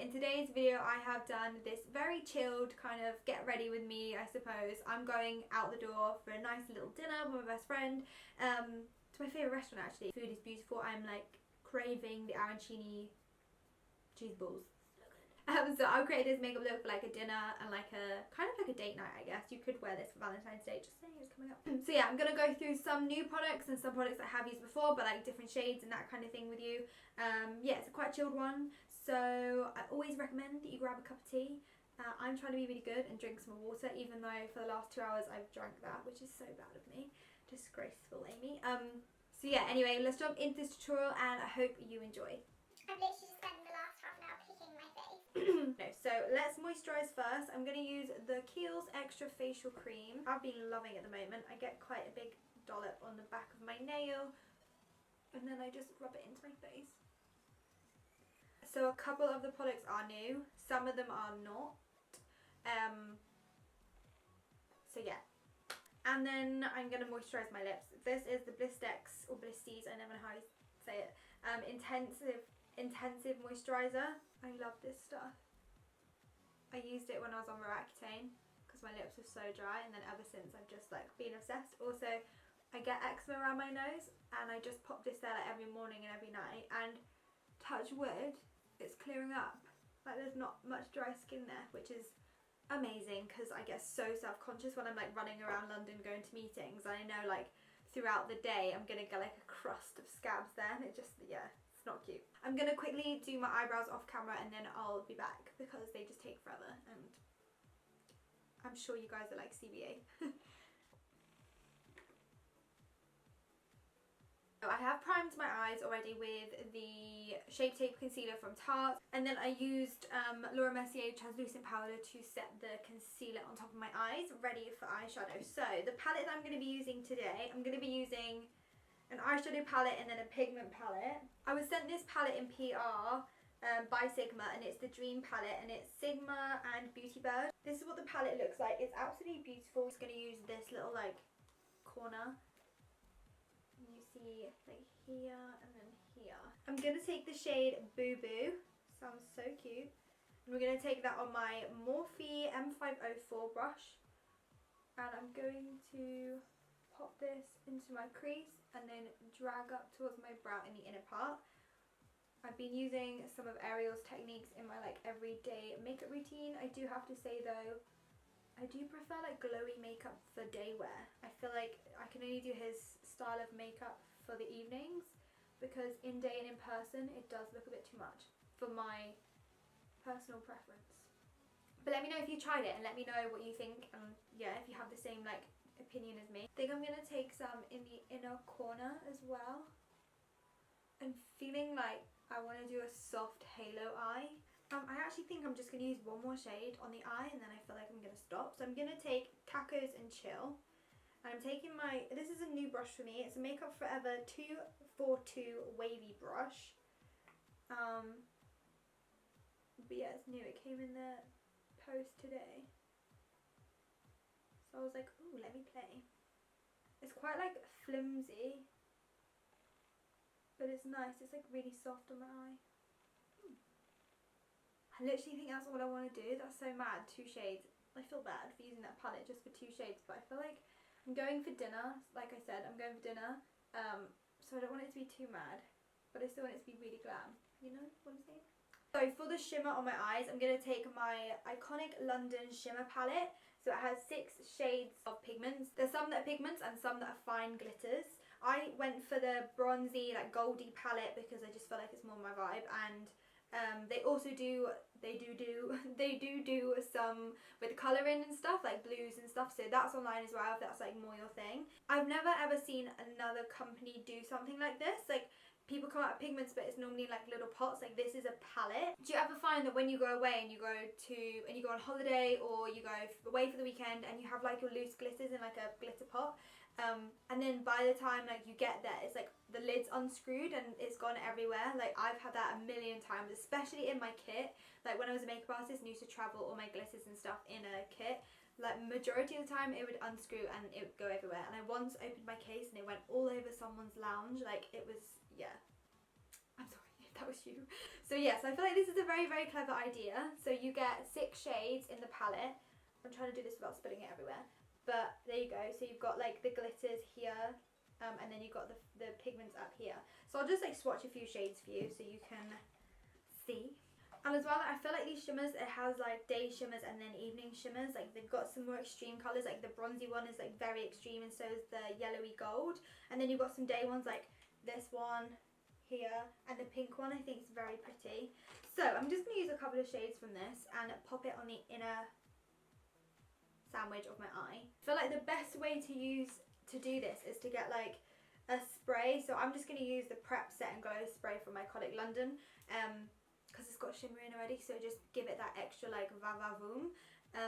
in today's video I have done this very chilled kind of get ready with me, I suppose. I'm going out the door for a nice little dinner with my best friend to my favourite restaurant actually. Food is beautiful. I'm like craving the arancini cheese balls. So I'll create this makeup look for like a dinner and like a kind of like a date night, I guess. You could wear this for Valentine's Day, just saying, it's coming up. So yeah, I'm gonna go through some new products and some products I have used before, but like different shades and that kind of thing with you. Yeah, it's a quite chilled one, so I always recommend that you grab a cup of tea. I'm trying to be really good and drink some water, even though for the last 2 hours I've drank that, which is so bad of me. Disgraceful, Amy. So yeah, anyway, let's jump into this tutorial and I hope you enjoy. I've literally just spent the last half an hour picking my face. No, so let's moisturise first. I'm going to use the Kiehl's Extra Facial Cream. I've been loving it at the moment. I get quite a big dollop on the back of my nail and then I just rub it into my face. So a couple of the products are new, some of them are not. So yeah. And then I'm going to moisturise my lips. This is the Blistex, or Blisties, I never know how you say it, intensive moisturiser. I love this stuff. I used it when I was on Roaccutane because my lips were so dry, and then ever since I've just like been obsessed. Also, I get eczema around my nose and I just pop this there like every morning and every night, and touch wood, it's clearing up. Like there's not much dry skin there, which is amazing because I get so self-conscious when I'm like running around London going to meetings, and I know like throughout the day I'm gonna get like a crust of scabs there, and it just, yeah, it's not cute. I'm gonna quickly do my eyebrows off camera and then I'll be back because they just take forever and I'm sure you guys are like CBA. I have primed my eyes already with the Shape Tape Concealer from Tarte, and then I used Laura Mercier translucent powder to set the concealer on top of my eyes, ready for eyeshadow. So the palette that I'm going to be using today, I'm going to be using an eyeshadow palette and then a pigment palette. I was sent this palette in PR by Sigma, and it's the Dream palette, and it's Sigma and Beauty Bird. This is what the palette looks like. It's absolutely beautiful. I'm just going to use this little like corner. You see like here and then here. I'm going to take the shade Boo Boo. Sounds so cute. And we're going to take that on my Morphe M504 brush. And I'm going to pop this into my crease and then drag up towards my brow in the inner part. I've been using some of Ariel's techniques in my like everyday makeup routine. I do have to say though, I do prefer like glowy makeup for day wear. I feel like I can only do his style of makeup for the evenings because in day and in person it does look a bit too much for my personal preference. But let me know if you tried it and let me know what you think, and yeah, if you have the same like opinion as me. I think I'm going to take some in the inner corner as well. I'm feeling like I want to do a soft halo eye. I actually think I'm just going to use one more shade on the eye and then I feel like I'm going to stop. So I'm going to take Tacos and Chill. And I'm taking my, this is a new brush for me. It's a Makeup Forever 242 wavy brush. But yeah, it's new. It came in the post today. So I was like, ooh, let me play. It's quite like flimsy, but it's nice. It's like really soft on the eye. I literally think that's all I want to do. That's so mad. 2 shades. I feel bad for using that palette just for 2 shades, but I feel like I'm going for dinner. Like I said, I'm going for dinner. So I don't want it to be too mad, but I still want it to be really glam. You know what I'm saying? So for the shimmer on my eyes, I'm going to take my iconic London shimmer palette. So it has 6 shades of pigments. There's some that are pigments and some that are fine glitters. I went for the bronzy, like goldy palette because I just feel like it's more my vibe, and they also do some with colouring and stuff, like blues and stuff, so that's online as well if that's like more your thing. I've never ever seen another company do something like this. Like people come out with pigments, but it's normally like little pots. Like this is a palette. Do you ever find that when you go away and you go on holiday or you go away for the weekend and you have like your loose glitters in like a glitter pot, and then by the time like you get there, it's like the lid's unscrewed and it's gone everywhere? Like I've had that a million times, especially in my kit. Like when I was a makeup artist and used to travel all my glitters and stuff in a kit, like majority of the time it would unscrew and it would go everywhere. And I once opened my case and it went all over someone's lounge. Like it was, yeah, I'm sorry That was you. So yes, I feel like this is a very, very clever idea. So you get 6 shades in the palette. I'm trying to do this without spilling it everywhere. But there you go. So you've got like the glitters here. And then you've got the pigments up here. So I'll just like swatch a few shades for you so you can see. And as well, I feel like these shimmers, it has like day shimmers and then evening shimmers. Like they've got some more extreme colours. Like the bronzy one is like very extreme, and so is the yellowy gold. And then you've got some day ones like this one here, and the pink one I think is very pretty. So I'm just going to use a couple of shades from this and pop it on the inner sandwich of my eye. I feel like the best way to do this is to get like a spray. So I'm just going to use the Prep Set and Glow spray from Iconic London. Because it's got shimmer in already, so just give it that extra like va-va-voom.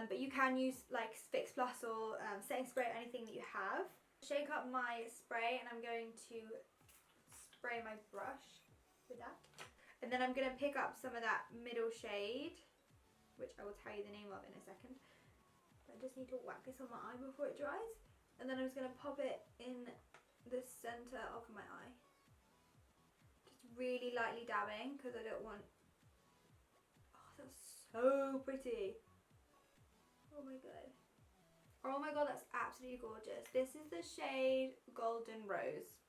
But you can use like Fix Plus or setting spray, anything that you have. Shake up my spray and I'm going to spray my brush with that. And then I'm going to pick up some of that middle shade, which I will tell you the name of in a second. But I just need to whack this on my eye before it dries. And then I'm just going to pop it in the centre of my eye. Just really lightly dabbing because I don't want... That's so pretty. Oh my god. Oh my god, that's absolutely gorgeous. This is the shade Golden Rose.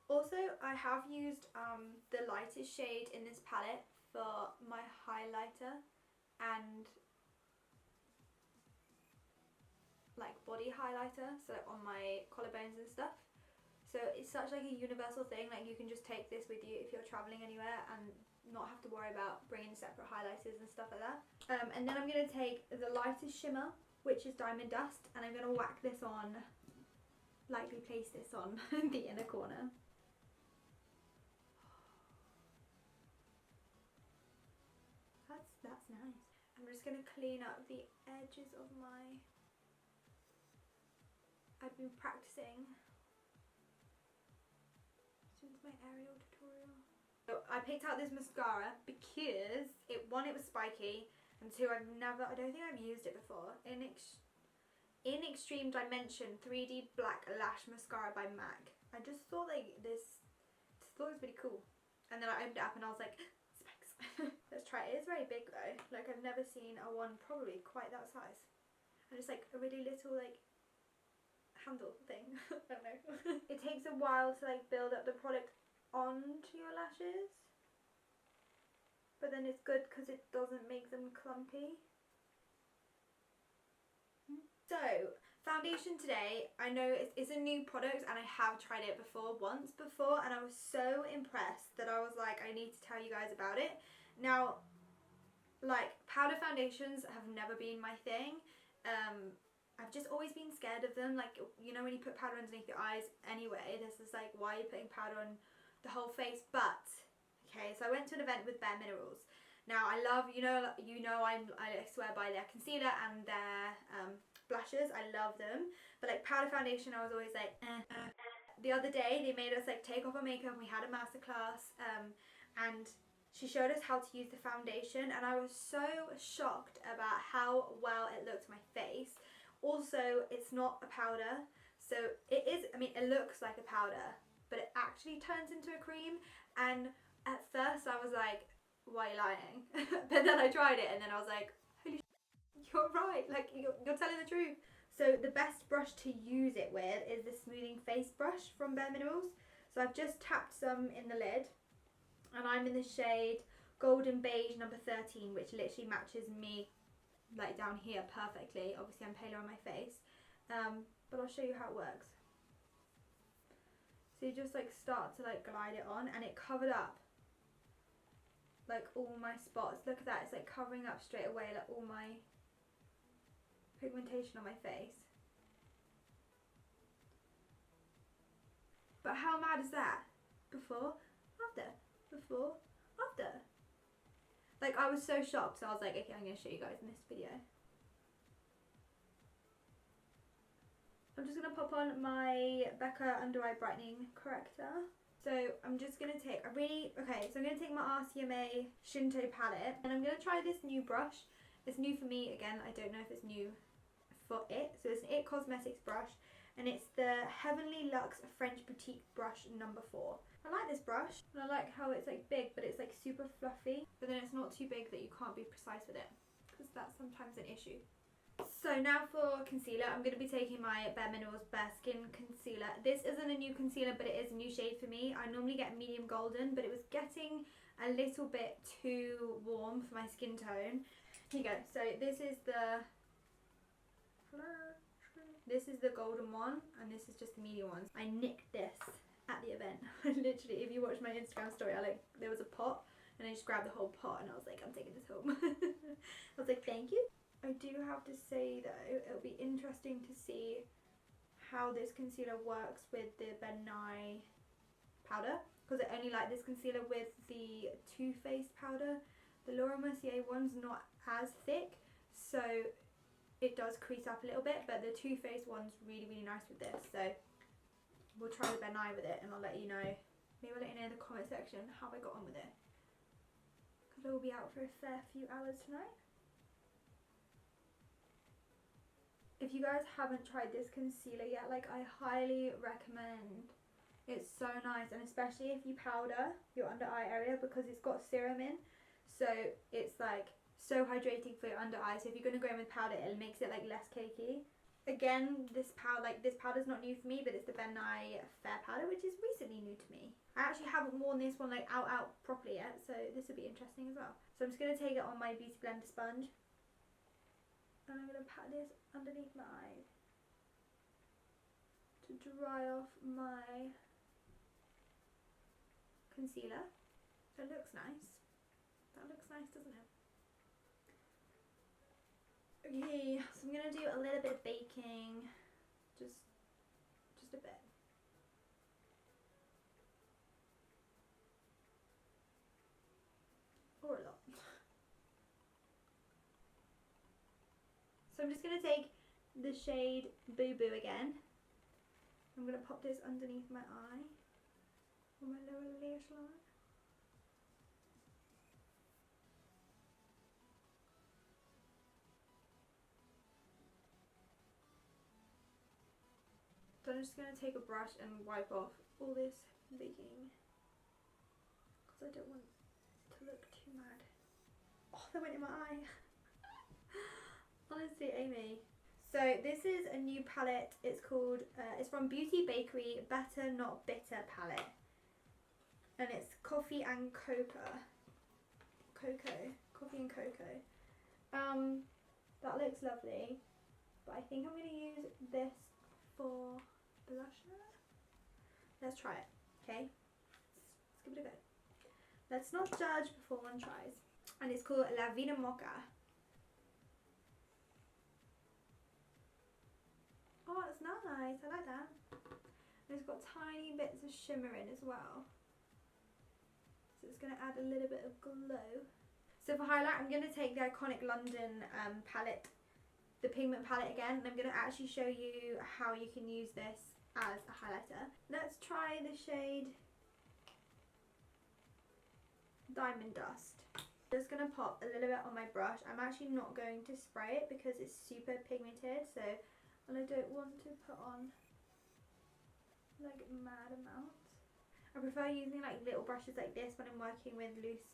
Also, I have used the lightest shade in this palette for my highlighter and like body highlighter, so like on my collarbones and stuff. So it's such like a universal thing, like you can just take this with you if you're travelling anywhere and not have to worry about bringing separate highlighters and stuff like that. And then I'm going to take the lightest shimmer, which is Diamond Dust, and I'm going to whack this on, lightly place this on the inner corner. That's nice. I'm just going to clean up the edges of my... I've been practicing since my aerial tutorial. So I picked out this mascara because it was spiky, and 2, I don't think I've used it before. In Extreme Dimension 3D Black Lash Mascara by MAC. I just thought like this thought it was really cool. And then I opened it up and I was like, spikes. Let's try it. It's very big though. Like I've never seen a one probably quite that size. And it's like a really little like handle thing. I don't know. It takes a while to like build up the product onto your lashes, but then it's good because it doesn't make them clumpy. So foundation today, I know it's a new product and I have tried it once before, and I was so impressed that I was like, I need to tell you guys about it. Now, like powder foundations have never been my thing. I've just always been scared of them. Like, you know, when you put powder underneath your eyes anyway, this is like, why are you putting powder on the whole face? But okay, so I went to an event with Bare Minerals. Now I love, I swear by their concealer and their blushes. I love them, but like powder foundation I was always like The other day they made us like take off our makeup and we had a masterclass, and she showed us how to use the foundation, and I was so shocked about how well it looked on my face. Also, it's not a powder, so it is, I mean, it looks like a powder, but it actually turns into a cream. And at first I was like, why are you lying? But then I tried it and then I was like, holy shit, you're right, like you're telling the truth. So the best brush to use it with is the smoothing face brush from Bare Minerals. So I've just tapped some in the lid, and I'm in the shade Golden Beige number 13, which literally matches me like down here perfectly. Obviously I'm paler on my face, but I'll show you how it works. So you just like start to like glide it on, and it covered up like all my spots. Look at that, it's like covering up straight away like all my pigmentation on my face. But how mad is that? Before, after, before, after. Like I was so shocked, so I was like, okay, I'm going to show you guys in this video. I'm just going to pop on my Becca Under Eye Brightening Corrector. So I'm just going to take so I'm going to take my RCMA Shinto palette, and I'm going to try this new brush. It's new for me again, I don't know if it's new for it. So it's an It Cosmetics brush, and it's the Heavenly Luxe French Boutique brush number 4. I like this brush, and I like how it's like big, but it's like super fluffy, but then it's not too big that you can't be precise with it, because that's sometimes an issue. So now for concealer, I'm going to be taking my Bare Minerals Bare Skin Concealer. This isn't a new concealer, but it is a new shade for me. I normally get medium golden, but it was getting a little bit too warm for my skin tone. Here you go. So this is the golden one, and this is just the medium ones. I nicked this at the event. Literally, if you watch my Instagram story, there was a pot, and I just grabbed the whole pot, and I was like, I'm taking this home. I was like, thank you. I do have to say though, it'll be interesting to see how this concealer works with the Ben Nye powder, because I only like this concealer with the Too Faced powder. The Laura Mercier one's not as thick, so it does crease up a little bit, but the Too Faced one's really, really nice with this. So we'll try the Ben Nye with it, and I'll let you know. Maybe I'll let you know in the comment section how I got on with it, because I will be out for a fair few hours tonight. If you guys haven't tried this concealer yet, like, I highly recommend. It's so nice, and especially if you powder your under eye area, because it's got serum in, so it's like so hydrating for your under eye. So if you're going to go in with powder, it makes it like less cakey. Again, this powder's not new for me, but it's the Ben Nye Fair powder, which is recently new to me. I actually haven't worn this one like out properly yet, so this will be interesting as well. So I'm just going to take it on my Beauty Blender sponge, and I'm going to pat this underneath my eyes to dry off my concealer. That looks nice. That looks nice, doesn't it? Okay, so I'm going to do a little bit of baking, just a bit. Or a lot. So I'm just going to take the shade Boo Boo again. I'm going to pop this underneath my eye, on my lower lash line. So I'm just going to take a brush and wipe off all this baking, because I don't want to look too mad. Oh, that went in my eye. Honestly, Amy. So this is a new palette. It's called, it's from Beauty Bakery Better Not Bitter palette. And it's coffee and cocoa. Coffee and cocoa. That looks lovely. But I think I'm going to use this for blusher. Let's try it, okay? Let's give it a go. Let's not judge before one tries. And it's called La Vida Mocha. Oh, it's nice. I like that. And it's got tiny bits of shimmer in as well. So it's going to add a little bit of glow. So for highlight, I'm going to take the iconic London palette, the pigment palette again. And I'm going to actually show you how you can use this as a highlighter. Let's try the shade Diamond Dust. Just going to pop a little bit on my brush. I'm actually not going to spray it because it's super pigmented. So, and I don't want to put on like mad amounts. I prefer using like little brushes like this when I'm working with loose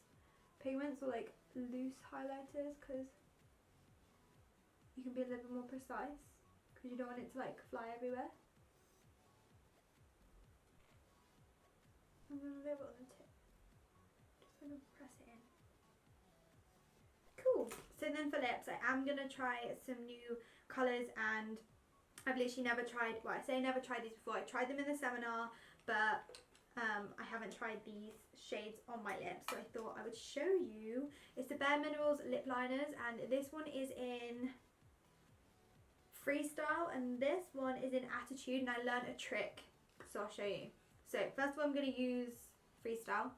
pigments or like loose highlighters, because you can be a little bit more precise, because you don't want it to like fly everywhere. I'm going to a little bit on the tip, just going to press it in. Cool. So then for lips, I am going to try some new colours, and I've literally never tried, well, I say never tried these before. I tried them in the seminar, but I haven't tried these shades on my lips, so I thought I would show you. It's the Bare Minerals lip liners, and this one is in Freestyle, and this one is in Attitude, and I learned a trick, so I'll show you. So first of all, I'm going to use Freestyle.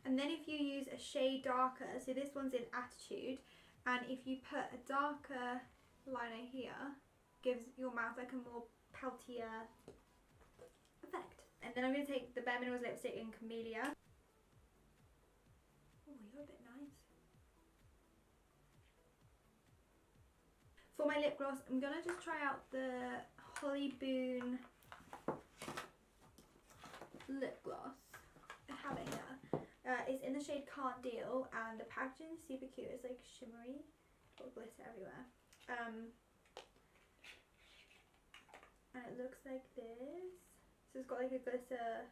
And then if you use a shade darker, so this one's in Attitude, and if you put a darker liner here, gives your mouth like a more peltier effect. And then I'm going to take the Bare Minerals lipstick in Camellia. Oh, you're a bit nice. my lip gloss, I'm gonna just try out the Holly Boone lip gloss. I have it here. It's in the shade Can't Deal, and the packaging is super cute. It's like shimmery, got glitter everywhere. And it looks like this. So it's got like a glitter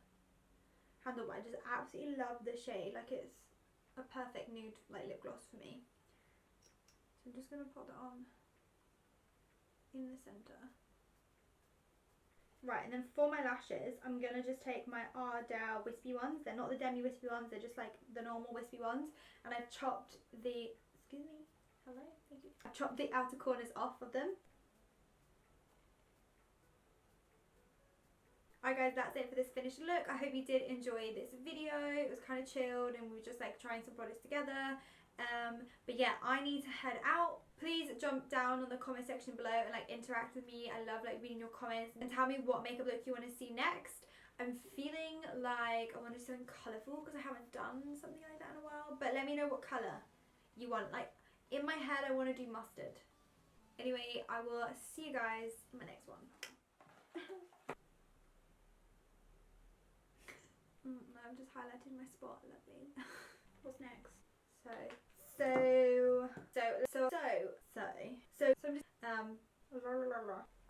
handle, but I just absolutely love the shade. Like, it's a perfect nude like lip gloss for me. So I'm just gonna put that on in the center. Right, and then for my lashes, I'm gonna just take my Ardell wispy ones. They're not the demi wispy ones, they're just like the normal wispy ones. And I've chopped the, excuse me, hello, thank you. I've chopped the outer corners off of them. Alright guys, that's it for this finished look. I hope you did enjoy this video. It was kind of chilled and we were just like trying some products together. But yeah, I need to head out. Please jump down on the comment section below and like interact with me. I love like reading your comments, and tell me what makeup look you want to see next. I'm feeling like I want to do something colourful because I haven't done something like that in a while. But let me know what colour you want. Like in my head I want to do mustard. Anyway, I will see you guys in my next one. I've just highlighted my spot, lovely. What's next? So I'm just